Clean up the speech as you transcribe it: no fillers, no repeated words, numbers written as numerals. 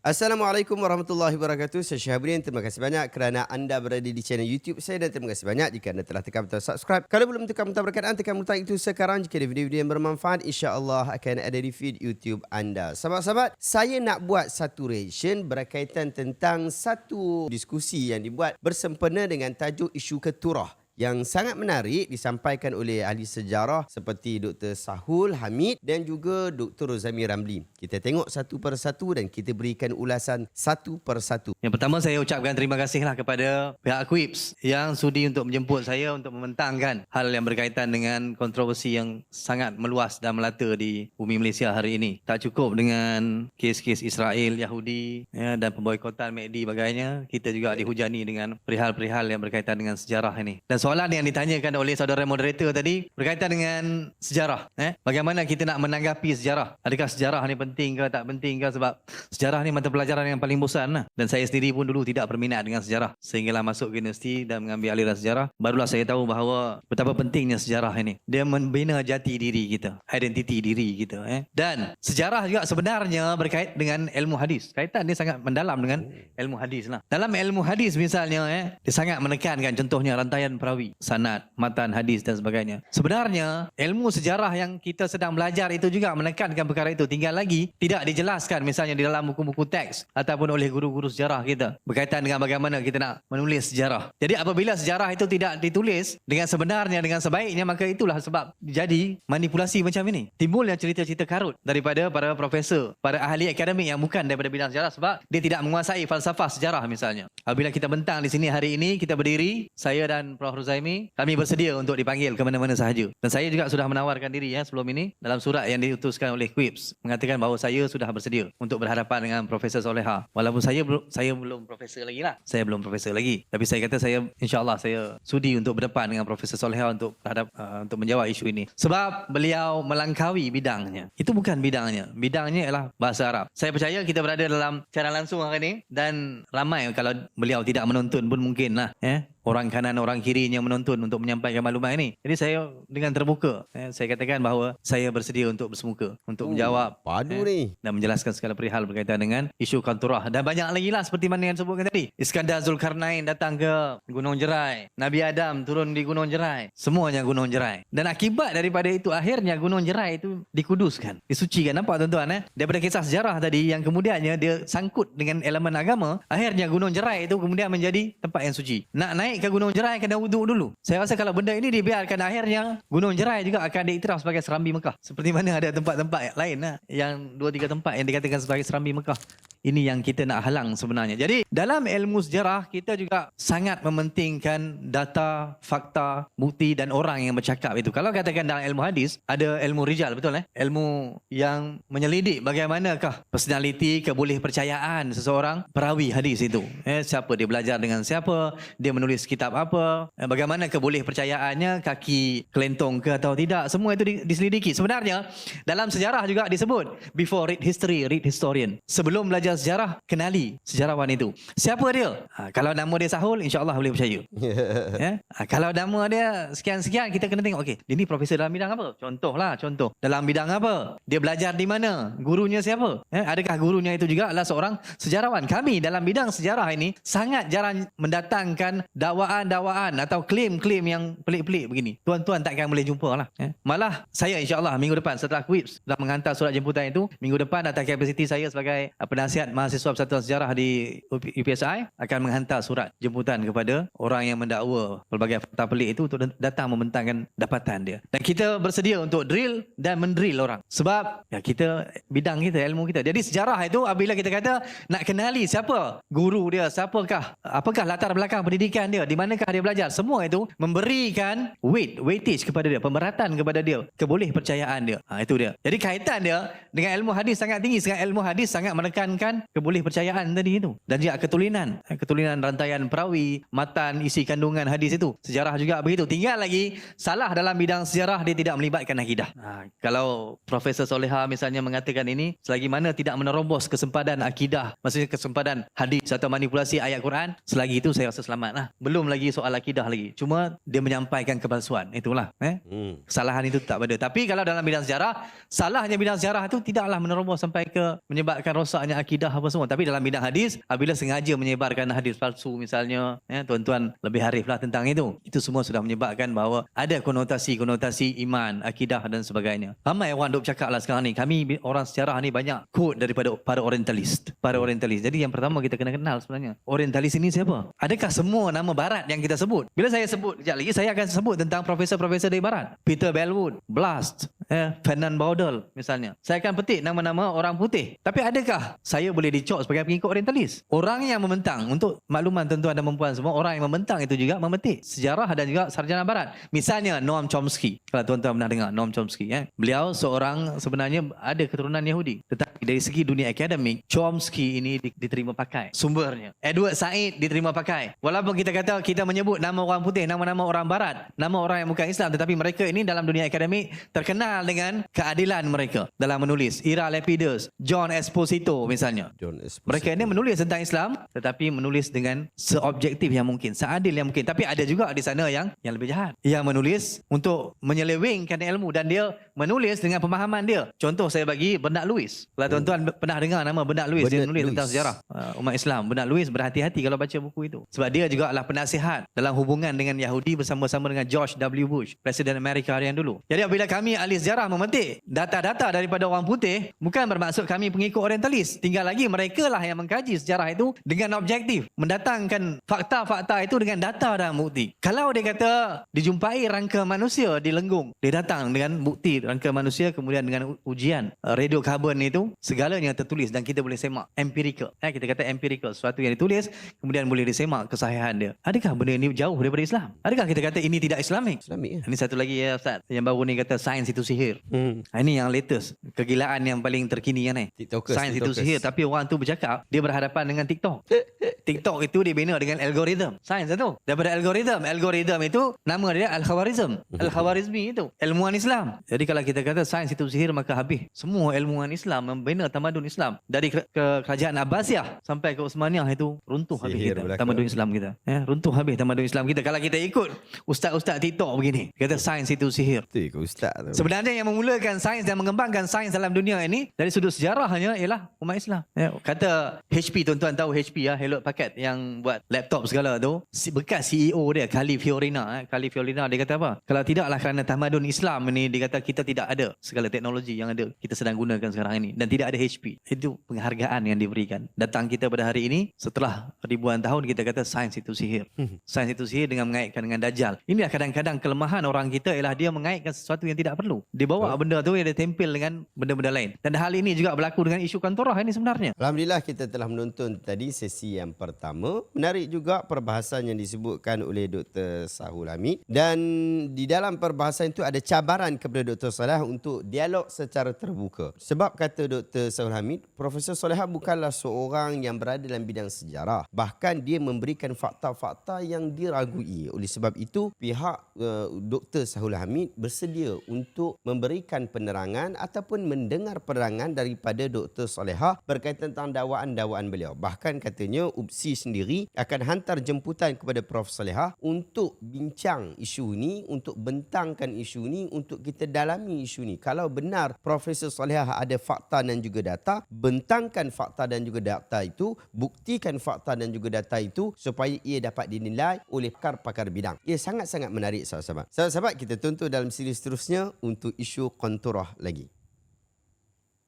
Assalamualaikum warahmatullahi wabarakatuh. Saya Syahabudin. Terima kasih banyak kerana anda berada di channel YouTube saya dan terima kasih banyak jika anda telah tekan butang subscribe. Kalau belum tekan butang berkaitan, tekan butang itu sekarang. Jika ada video-video yang bermanfaat, insya-Allah akan ada di feed YouTube anda. Sahabat-sahabat, saya nak buat satu reaction berkaitan tentang satu diskusi yang dibuat bersempena dengan tajuk isu keturah yang sangat menarik disampaikan oleh ahli sejarah seperti Dr. Sahul Hamid dan juga Dr. Rozami Ramli. Kita tengok satu persatu dan kita berikan ulasan satu persatu. Yang pertama saya ucapkan terima kasihlah kepada pihak Quips yang sudi untuk menjemput saya untuk membentangkan hal yang berkaitan dengan kontroversi yang sangat meluas dan melata di bumi Malaysia hari ini. Tak cukup dengan kes-kes Israel, Yahudi dan pemboikotan MACD bagainya, kita juga dihujani dengan perihal-perihal yang berkaitan dengan sejarah ini. Dan soalan yang ditanyakan oleh saudara moderator tadi berkaitan dengan sejarah. Bagaimana kita nak menanggapi sejarah? Adakah sejarah ni penting ke tak penting ke? Sebab sejarah ni mata pelajaran yang paling bosan lah. Dan saya sendiri pun dulu tidak berminat dengan sejarah. Sehinggalah masuk ke universiti dan mengambil aliran sejarah, barulah saya tahu bahawa betapa pentingnya sejarah ini. Dia membina jati diri kita, identiti diri kita. Dan sejarah juga sebenarnya berkait dengan ilmu hadis. Kaitan dia sangat mendalam dengan ilmu hadis lah. Dalam ilmu hadis misalnya, dia sangat menekankan contohnya rantaian perawi, sanad, matan, hadis dan sebagainya. Sebenarnya ilmu sejarah yang kita sedang belajar itu juga menekankan perkara itu. Tinggal lagi tidak dijelaskan misalnya di dalam buku-buku teks ataupun oleh guru-guru sejarah kita berkaitan dengan bagaimana kita nak menulis sejarah. Jadi apabila sejarah itu tidak ditulis dengan sebenarnya, dengan sebaiknya, maka itulah sebab jadi manipulasi macam ini. Timbulnya cerita-cerita karut daripada para profesor, para ahli akademik yang bukan daripada bidang sejarah sebab dia tidak menguasai falsafah sejarah misalnya. Apabila kita bentang di sini hari ini, kita berdiri, saya dan Prof. Ruzaimi, kami bersedia untuk dipanggil ke mana-mana sahaja. Dan saya juga sudah menawarkan diri sebelum ini dalam surat yang diutuskan oleh Quips, mengatakan bahawa saya sudah bersedia untuk berhadapan dengan Profesor Soleha. Walaupun saya belum profesor lagi lah. Saya belum profesor lagi. Tapi saya kata insya-Allah saya sudi untuk berdepan dengan Profesor Soleha untuk untuk menjawab isu ini. Sebab beliau melangkaui bidangnya. Itu bukan bidangnya. Bidangnya ialah bahasa Arab. Saya percaya kita berada dalam cara langsung hari ini dan ramai kalau beliau tidak menonton pun mungkin lah. Orang kanan, orang kiri yang menonton untuk menyampaikan maklumat ini. Jadi saya dengan terbuka, saya katakan bahawa saya bersedia untuk bersemuka, untuk menjawab ni dan menjelaskan segala perihal berkaitan dengan isu kanturah. Dan banyak lagi lah seperti mana yang disebutkan tadi. Iskandar Zulkarnain datang ke Gunung Jerai. Nabi Adam turun di Gunung Jerai. Semuanya Gunung Jerai. Dan akibat daripada itu, akhirnya Gunung Jerai itu dikuduskan, disucikan. Nampak tuan-tuan? Daripada kisah sejarah tadi yang kemudiannya dia sangkut dengan elemen agama, akhirnya Gunung Jerai itu kemudian menjadi tempat yang suci. Nak naik ke Gunung Jerai kena wuduk dulu. Saya rasa kalau benda ini dibiarkan, akhirnya Gunung Jerai juga akan diiktiraf sebagai Serambi Mekah. Seperti mana ada tempat-tempat lain yang 2-3 tempat yang dikatakan sebagai Serambi Mekah. Ini yang kita nak halang sebenarnya. Jadi dalam ilmu sejarah kita juga sangat mementingkan data, fakta, bukti dan orang yang bercakap itu. Kalau katakan dalam ilmu hadis ada ilmu rijal, betul ilmu yang menyelidik bagaimanakah personaliti, kebolehpercayaan seseorang perawi hadis itu. Siapa dia belajar dengan siapa, dia menulis kitab apa, bagaimana kebolehpercayaannya, kaki kelentong ke atau tidak, semua itu diselidiki. Sebenarnya dalam sejarah juga disebut before read history, read historian. Sebelum belajar sejarah, kenali sejarawan itu. Siapa dia? Kalau nama dia Sahul, insya-Allah boleh percaya. Kalau nama dia sekian-sekian, kita kena tengok, okey, dia ni profesor dalam bidang apa? Contoh. Dalam bidang apa? Dia belajar di mana? Gurunya siapa? Adakah gurunya itu juga adalah seorang sejarawan? Kami dalam bidang sejarah ini sangat jarang mendatangkan dakwaan-dakwaan atau klaim-klaim yang pelik-pelik begini. Tuan-tuan takkan boleh jumpa lah. Malah saya insya-Allah minggu depan setelah Quips dah menghantar surat jemputan itu, minggu depan atas kapasiti saya sebagai penasihat mahasiswa Persatuan Sejarah di UPSI akan menghantar surat jemputan kepada orang yang mendakwa pelbagai fakta pelik itu untuk datang membentangkan dapatan dia. Dan kita bersedia untuk drill dan mendrill orang. Sebab kita bidang kita, ilmu kita. Jadi sejarah itu apabila kita kata nak kenali siapa guru dia, apakah latar belakang pendidikan dia, di manakah dia belajar, semua itu memberikan weightage kepada dia, pemberatan kepada dia, kebolehpercayaan dia. Itu dia. Jadi kaitan dia dengan ilmu hadis sangat tinggi. Sebab ilmu hadis sangat menekankan kebolehpercayaan tadi itu. Dan juga ketulinan rantaian perawi, matan, isi kandungan hadis itu. Sejarah juga begitu. Tinggal lagi salah dalam bidang sejarah, dia tidak melibatkan akidah. Kalau Profesor Soleha misalnya mengatakan ini, selagi mana tidak menerobos kesempadan akidah, maksudnya kesempadan hadis atau manipulasi ayat Quran, selagi itu saya rasa selamat lah. Belum lagi soal akidah lagi. Cuma dia menyampaikan kepalsuan. Itulah. Kesalahan itu tak ada. Tapi kalau dalam bidang sejarah, salahnya bidang sejarah itu tidaklah menerobos sampai ke menyebabkan rosaknya akidah akidah apa semua. Tapi dalam bidang hadis, apabila sengaja menyebarkan hadis palsu misalnya, tuan-tuan lebih harif lah tentang itu. Itu semua sudah menyebabkan bahawa ada konotasi-konotasi iman, akidah dan sebagainya. Ramai orang duk cakap lah sekarang ni, kami orang sejarah ni banyak quote daripada para orientalis. Jadi yang pertama kita kena kenal sebenarnya, orientalis ini siapa? Adakah semua nama barat yang kita sebut? Bila saya sebut, sekejap lagi saya akan sebut tentang profesor-profesor dari barat. Peter Bellwood, Blast, Fernand Braudel misalnya. Saya akan petik nama-nama orang putih. Tapi adakah saya boleh dicok sebagai pengikut orientalis? Orang yang membentang, untuk makluman tuan-tuan dan perempuan semua, orang yang membentang itu juga memetik sejarah dan juga sarjana barat. Misalnya Noam Chomsky. Kalau tuan-tuan pernah dengar Noam Chomsky, beliau seorang sebenarnya ada keturunan Yahudi. Tetapi dari segi dunia akademik, Chomsky ini diterima pakai sumbernya. Edward Said diterima pakai. Walaupun kita kata kita menyebut nama orang putih, nama-nama orang barat, nama orang yang bukan Islam, tetapi mereka ini dalam dunia akademik terkenal dengan keadilan mereka dalam menulis. Ira Lepidus, John Esposito misalnya. Mereka ini menulis tentang Islam tetapi menulis dengan seobjektif yang mungkin, seadil yang mungkin. Tapi ada juga di sana yang lebih jahat, yang menulis untuk menyelewengkan ilmu dan dia menulis dengan pemahaman dia. Contoh saya bagi Bernard Lewis. Kalau tuan-tuan pernah dengar nama Bernard Lewis, dia menulis tentang sejarah umat Islam. Bernard Lewis, berhati-hati kalau baca buku itu. Sebab dia juga adalah penasihat dalam hubungan dengan Yahudi bersama-sama dengan George W. Bush, Presiden Amerika yang dulu. Jadi apabila kami ahli sejarah memetik data-data daripada orang putih, bukan bermaksud kami pengikut orientalis. Tinggal lagi mereka lah yang mengkaji sejarah itu dengan objektif, mendatangkan fakta-fakta itu dengan data dan bukti. Kalau dia kata dijumpai rangka manusia di Lenggung, dia datang dengan bukti rangka manusia, kemudian dengan ujian radiokarbon itu, segalanya tertulis dan kita boleh semak, empirical. Kita kata empirical, sesuatu yang ditulis kemudian boleh disemak kesahihan dia. Adakah benda ini jauh daripada Islam? Adakah kita kata ini tidak Islamik? Ini satu lagi ya Ustaz, yang baru ni kata sains itu sihir. Ini yang latest, kegilaan yang paling terkini kan. Sains itu sihir, tapi orang tu bercakap dia berhadapan dengan TikTok. TikTok itu dibina dengan algoritma. Sains itu daripada algoritma itu nama dia Al-Khawarizm. Al-Khawarizmi itu ilmuwan Islam. Jadi kalau kita kata sains itu sihir, maka habis semua ilmuwan Islam membina tamadun Islam dari kerajaan Abbasiyah sampai ke Uthmaniyah, itu runtuh habis kita tamadun Islam kita. Runtuh habis tamadun Islam kita kalau kita ikut ustaz-ustaz TikTok begini kata sains itu sihir. Sebenarnya yang memulakan sains dan mengembangkan sains dalam dunia ini dari sudut sejarahnya ialah umat Islam. Kata HP, tuan-tuan tahu HP Hewlett Packard yang buat laptop segala tu, bekas CEO dia Khalid Fiorina. Khalid Fiorina dia kata apa? Kalau tidaklah kerana tamadun Islam ini, dia kata kita tidak ada segala teknologi yang ada kita sedang gunakan sekarang ini, dan tidak ada HP. Itu penghargaan yang diberikan. Datang kita pada hari ini setelah ribuan tahun, kita kata sains itu sihir. Sains itu sihir dengan mengaitkan dengan Dajjal. Inilah kadang-kadang kelemahan orang kita, ialah dia mengaitkan sesuatu yang tidak perlu. Dia bawa benda tu, dia tempel dengan benda-benda lain. Dan hal ini juga berlaku dengan isu kantorah ini sebenarnya. Alhamdulillah kita telah menonton tadi sesi yang pertama. Menarik juga perbahasan yang disebutkan oleh Dr. Sahul Hamid. Dan di dalam perbahasan itu ada cabaran kepada Dr. Saleh untuk dialog secara terbuka. Sebab kata Dr. Sahul Hamid, Profesor Saleh bukanlah seorang yang berada dalam bidang sejarah. Bahkan dia memberikan fakta-fakta yang diragui. Oleh sebab itu, pihak Dr. Sahul Hamid bersedia untuk memberikan penerangan ataupun mendengar penerangan daripada Dr. Salehah berkaitan tentang dakwaan-dakwaan beliau. Bahkan katanya UPSI sendiri akan hantar jemputan kepada Prof. Salehah untuk bincang isu ini, untuk bentangkan isu ini, untuk kita dalami isu ini. Kalau benar Profesor Salehah ada fakta dan juga data, bentangkan fakta dan juga data itu, buktikan fakta dan juga data itu supaya ia dapat dinilai oleh pakar-pakar bidang. Ia sangat-sangat menarik sahabat-sahabat. Sahabat-sahabat, kita tonton dalam siri seterusnya untuk isu konturah lagi.